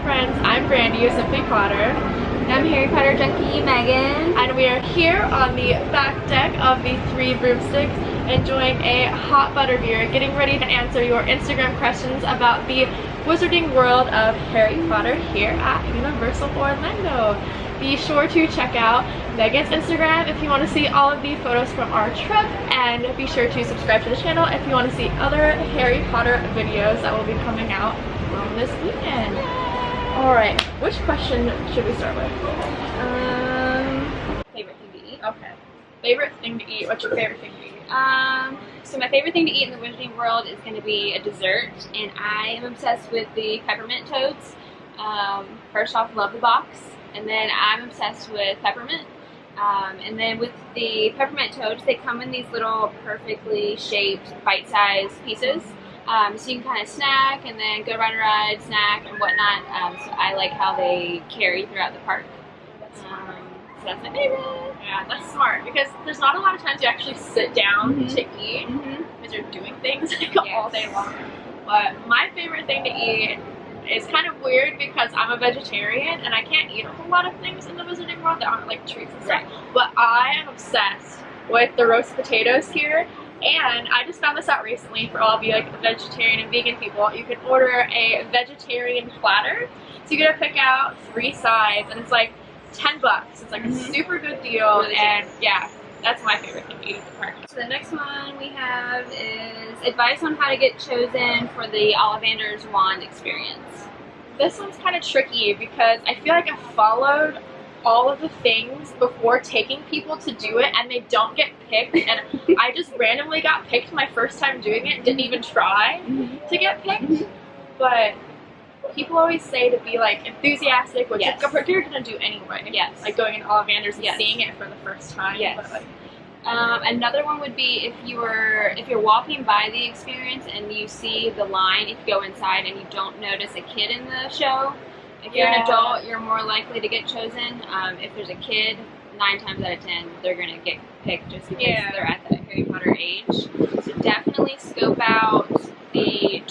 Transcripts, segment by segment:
friends, I'm Brandy of Simply Potter. I'm Harry Potter junkie Megan. And we are here on the back deck of the Three Broomsticks, enjoying a hot butter beer, getting ready to answer your Instagram questions about the wizarding world of Harry Potter here at Universal Orlando. Be sure to check out Megan's Instagram if you want to see all of the photos from our trip, and be sure to subscribe to the channel if you want to see other Harry Potter videos that will be coming out from this weekend. Alright, which question should we start with? Favorite thing to eat? Okay. Favorite thing to eat. What's your favorite thing to eat? So my favorite thing to eat in the wizarding world is going to be a dessert, and I am obsessed with the peppermint toads. First off, love the box, and then I'm obsessed with peppermint. And then with the peppermint toads, they come in these little perfectly shaped bite-sized pieces. So you can kind of snack and then go ride a ride, snack and whatnot. So I like how they carry throughout the park. So that's my favorite. Yeah, that's smart, because there's not a lot of times you actually sit down to eat because you're doing things all day long. But my favorite thing to eat is kind of weird because I'm a vegetarian and I can't eat a whole lot of things in the wizarding world that aren't like treats and stuff. But I am obsessed with the roast potatoes here. And I just found this out recently for all of you like vegetarian and vegan people. You can order a vegetarian platter. So you get to pick out 3 sides, and it's like $10. It's like a super good deal, really and yeah, that's my favorite thing to eat at the park. So the next one we have is advice on how to get chosen for the Ollivander's Wand experience. This one's kind of tricky because I feel like I followed all of the things before taking people to do it, and they don't get picked, and I just randomly got picked my first time doing it, didn't even try to get picked. But people always say to be like enthusiastic, which you're gonna do anyway. Like going into Ollivander's and seeing it for the first time. But like, another one would be if you're walking by the experience and you see the line, if you go inside and you don't notice a kid in the show. If you're an adult, you're more likely to get chosen. If there's a kid, 9 times out of 10, they're going to get picked just because they're at that Harry Potter age. So definitely scope out the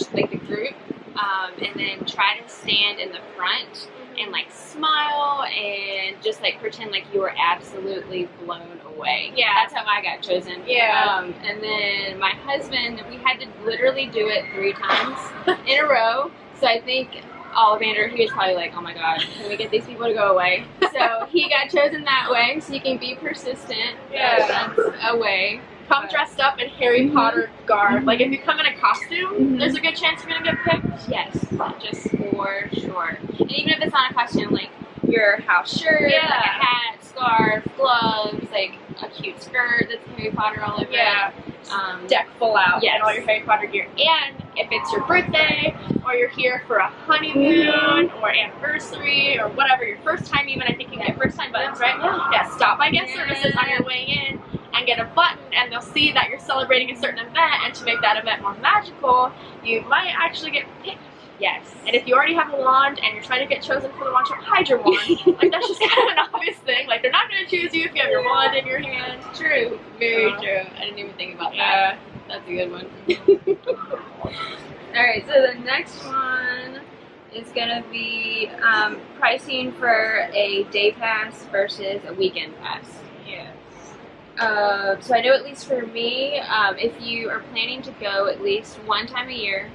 group, and then try to stand in the front and like smile and just like pretend like you were absolutely blown away. Yeah, that's how I got chosen. Yeah. And then my husband, we had to literally do it 3 times in a row. So I think Ollivander, he was probably like, oh my god, can we get these people to go away? So he got chosen that way, so you can be persistent. That's a way. Come dressed up in Harry Potter garb. Like if you come in a costume, there's a good chance you're gonna get picked. Yes, just for sure. And even if it's not a costume, like your house shirt, like a hat, scarf, gloves, like a cute skirt that's Harry Potter all over it. Deck full out and all your Harry Potter gear. And if it's your birthday, or you're here for a honeymoon or anniversary or whatever, your first time even, I think you get first time buttons, right? Yeah, stop by guest services on your way in and get a button, and they'll see that you're celebrating a certain event, and to make that event more magical, you might actually get picked. Yes. And if you already have a wand and you're trying to get chosen for the wand show, hide your wand. Like that's just kind of an obvious thing. Like they're not going to choose you if you have your wand in your hand. True. Very true. I didn't even think about that. That's a good one. Alright, so the next one is going to be pricing for a day pass versus a weekend pass. Yes. So I know at least for me, if you are planning to go at least 1 time a year,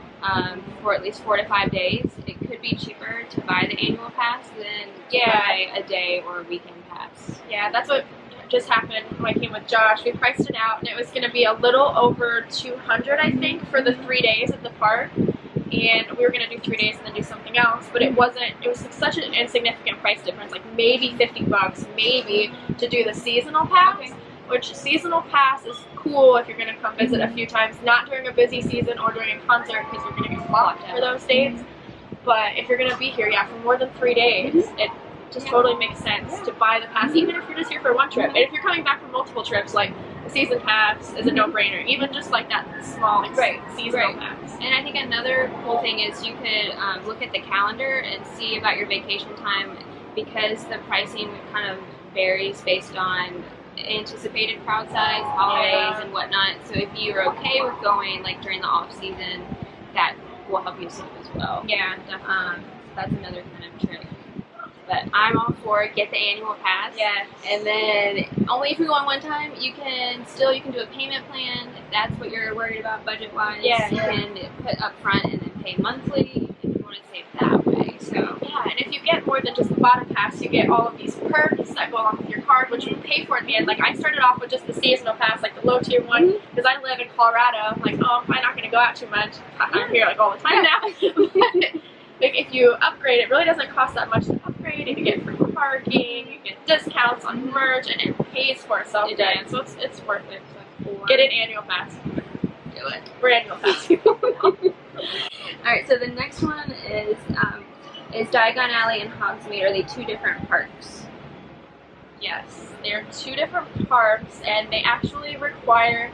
for at least 4 to 5 days, it could be cheaper to buy the annual pass than to buy a day or a weekend pass. Yeah, that's what just happened when I came with Josh. We priced it out, and it was going to be a little over $200, I think, for the 3 days at the park. And we were going to do 3 days and then do something else, but it wasn't. It was such an insignificant price difference, like maybe $50, maybe, to do the seasonal pass. Which seasonal pass is cool if you're going to come visit a few times, not during a busy season or during a concert because you're going to get blocked for those days. But if you're going to be here, for more than 3 days, it just totally makes sense to buy the pass, even if you're just here for 1 trip. And if you're coming back from multiple trips, like the season pass is a no-brainer, even just like that small seasonal pass. And I think another cool thing is you could look at the calendar and see about your vacation time, because the pricing kind of varies based on anticipated crowd size, holidays, and whatnot. So if you're okay with going like during the off season, that will help you save as well. Yeah, definitely. that's another kind of trick. But I'm all for it. Get the annual pass. Yes. And then only if you're going one time, you can do a payment plan if that's what you're worried about budget wise. Yeah. You can put up front and then pay monthly if you want to save that way. So yeah, and if you get more than just the bottom pass, you get all of these perks that go along with your card, which you pay for in the end. Like I started off with just the seasonal pass, like the low tier one, because I live in Colorado. I'm like, oh, I'm probably not going to go out too much. I'm here like all the time now. Like if you upgrade, it really doesn't cost that much to upgrade. You can get free parking, you get discounts on merch, and it pays for itself. It does. So it's worth it. So get an annual pass. Do it. We're annual pass. Alright, so the next one is Diagon Alley and Hogsmeade. Are they two different parks? Yes, they're two different parks, and they actually require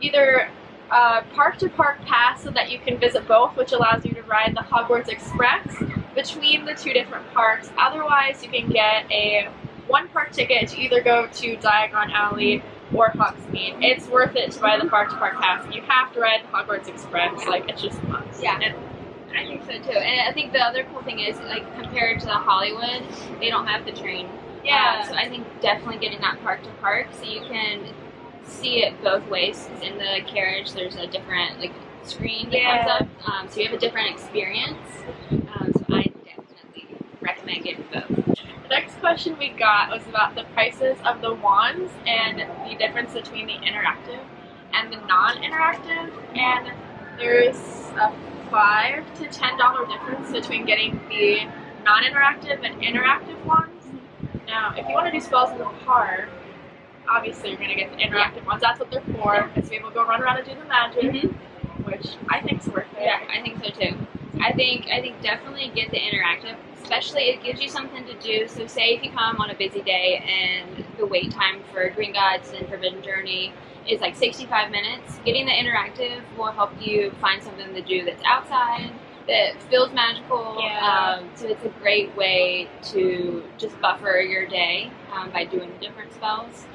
either park-to-park pass so that you can visit both, which allows you to ride the Hogwarts Express between the two different parks. Otherwise, you can get a one-park ticket to either go to Diagon Alley or Hogsmeade. It's worth it to buy the park-to-park pass. You have to ride the Hogwarts Express. Like, it's just must. Yeah. I think so too. And I think the other cool thing is, like, compared to the Hollywood, they don't have the train. Yeah. So I think definitely getting that park to park so you can see it both ways. In the carriage, there's a different screen that comes up, so you have a different experience. So I definitely recommend getting both. The next question we got was about the prices of the wands and the difference between the interactive and the non-interactive, and there's a $5 to $10 difference between getting the non-interactive and interactive wands. Now, if you want to do spells in the park, obviously you're going to get the interactive ones. That's what they're for, is to be able to go run around and do the magic, which I think is worth it. Yeah, I think so too. I think definitely get the interactive, especially it gives you something to do. So say if you come on a busy day and the wait time for Green Gods and Forbidden Journey is like 65 minutes, getting the interactive will help you find something to do that's outside, that feels magical. So it's a great way to just buffer your day by doing different spells.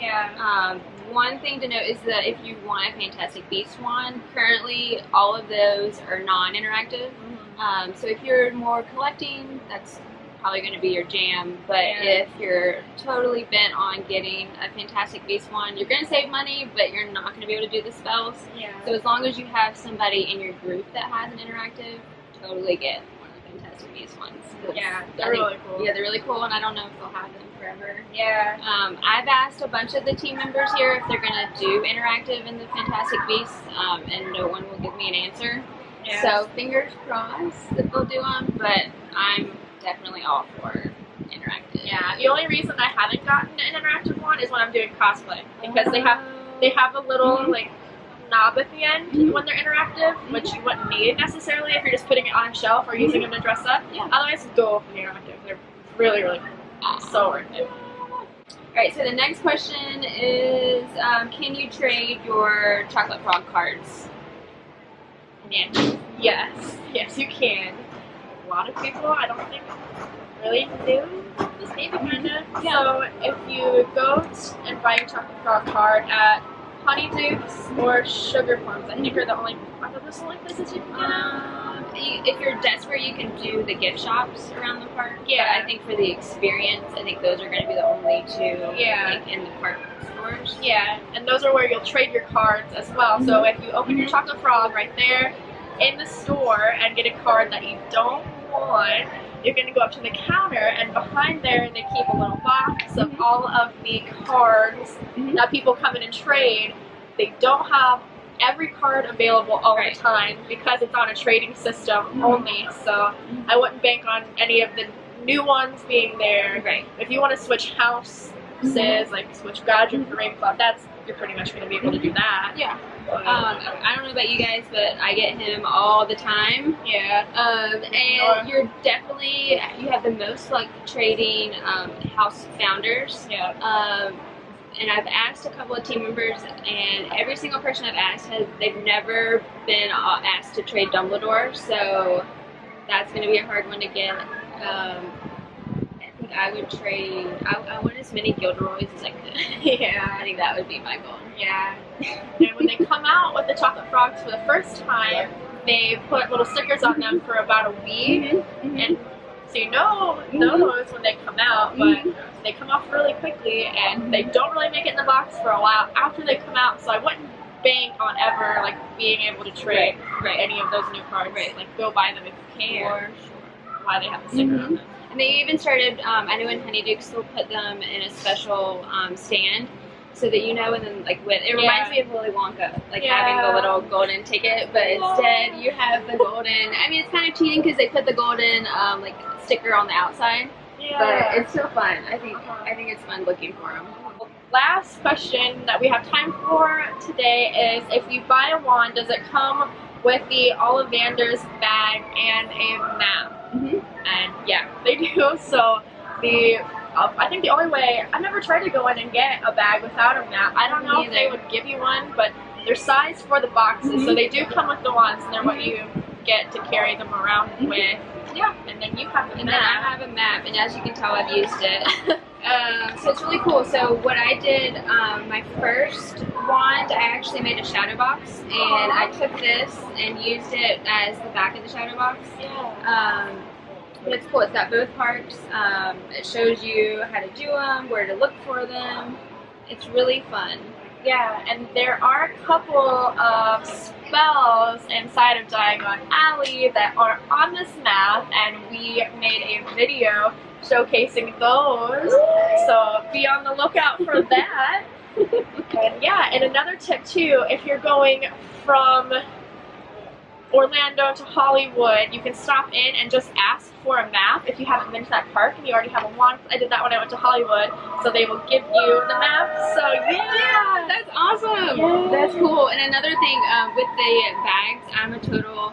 One thing to note is that if you want a Fantastic Beasts wand, currently all of those are non-interactive. So if you're more collecting, that's probably going to be your jam. But if you're totally bent on getting a Fantastic Beasts wand, you're going to save money, but you're not going to be able to do the spells. So as long as you have somebody in your group that has an interactive, totally get one of the Fantastic Beasts ones. They're really cool. Yeah, they're really cool, and I don't know if they'll have them forever. Yeah. I've asked a bunch of the team members here if they're going to do interactive in the Fantastic Beasts, and no one will give me an answer. So fingers crossed that they'll do them, but I'm definitely all for interactive. Yeah, the only reason I haven't gotten an interactive one is when I'm doing cosplay, because they have a little knob at the end when they're interactive, which you wouldn't need necessarily if you're just putting it on a shelf or using them to dress up. Otherwise, go for the interactive. They're really, really so worth it. Alright, so the next question is, can you trade your Chocolate Frog cards? Yes, you can. A lot of people, I don't think, really do. Just maybe kind of. So if you go and buy your Chocolate Frog card at Honeydukes or Sugar Plums, I think are the only places you can get them. If you're desperate, you can do the gift shops around the park. But I think for the experience, I think those are going to be the only two in the park stores. And those are where you'll trade your cards as well. So if you open your Chocolate Frog right there in the store and get a card that you don't want, you're going to go up to the counter, and behind there they keep a little box of all of the cards that people come in and trade. They don't have every card available all the time because it's on a trading system only, so I wouldn't bank on any of the new ones being there. If you want to switch houses, like switch Godric for Ravenclaw, you're pretty much going to be able to do that. I don't know about you guys, but I get him all the time. And you're definitely, you have the most like trading house founders. And I've asked a couple of team members, and every single person I've asked they've never been asked to trade Dumbledore, so that's going to be a hard one to get. I think I would trade, I want as many Gilderoys as I could. I think that would be my goal. And when they come out with the Chocolate Frogs for the first time, they put little stickers on them for about a week, and so you know those when they come out, but they come off really quickly, and they don't really make it in the box for a while after they come out. So I wouldn't bank on ever like being able to trade any of those new cards. Like go buy them if you can. Why they have the sticker on them. And they even started. I know in Honeydukes still put them in a special stand. So that you know, and then like with it reminds me of Willy Wonka, like having the little golden ticket, but instead you have the golden. I mean, it's kind of cheating because they put the golden like sticker on the outside, but it's still fun. I think it's fun looking for them. Last question that we have time for today is: if you buy a wand, does it come with the Ollivander's bag and a map? And yeah, they do. So I think the only way, I've never tried to go in and get a bag without a map. I don't know if they would give you one, but they're sized for the boxes, so they do come with the wands, and they're what you get to carry them around with. Yeah, and then you have a map. And then I have a map, and as you can tell, I've used it. So it's really cool. So what I did, my first wand, I actually made a shadow box, and I took this and used it as the back of the shadow box. But it's cool. It's got both parts. It shows you how to do them, where to look for them. It's really fun. Yeah, and there are a couple of spells inside of Diagon Alley that are on this map, and we made a video showcasing those. So be on the lookout for that. And yeah, and another tip too, if you're going from Orlando to Hollywood, you can stop in and just ask for a map if you haven't been to that park and you already have a wand. I did that when I went to Hollywood, so they will give you the map. So yeah, that's awesome. That's cool. And another thing with the bags, I'm a total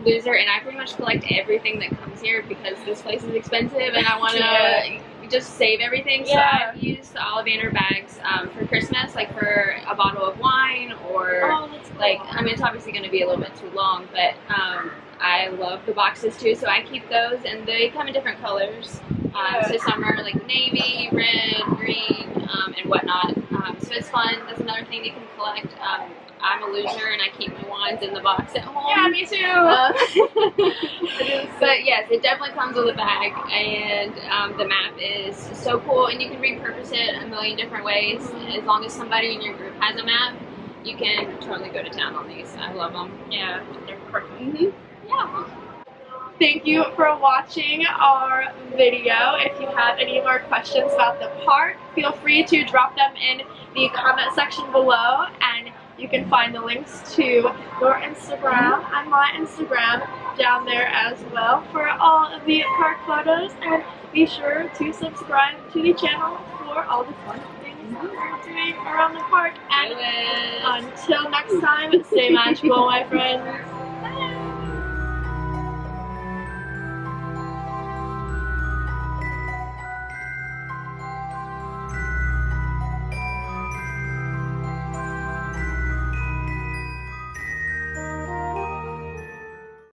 loser, and I pretty much collect everything that comes here because this place is expensive, and I want to just save everything. So I've used the Ollivander bags for Christmas, like for a bottle of wine, or like, I mean, it's obviously going to be a little bit too long, but I love the boxes too, so I keep those, and they come in different colors. So some are like navy, red, green, and whatnot. So it's fun. That's another thing you can collect. I'm a loser, and I keep my wands in the box at home. Yeah, me too. But yes, it definitely comes with a bag, and the map is so cool, and you can repurpose it a million different ways. As long as somebody in your group has a map, you can totally go to town on these. I love them. Yeah, they're perfect. Yeah. Thank you for watching our video. If you have any more questions about the park, feel free to drop them in the comment section below, and you can find the links to your Instagram and my Instagram down there as well for all of the park photos. And be sure to subscribe to the channel for all the fun things that we're doing around the park. And until next time, stay magical, my friends.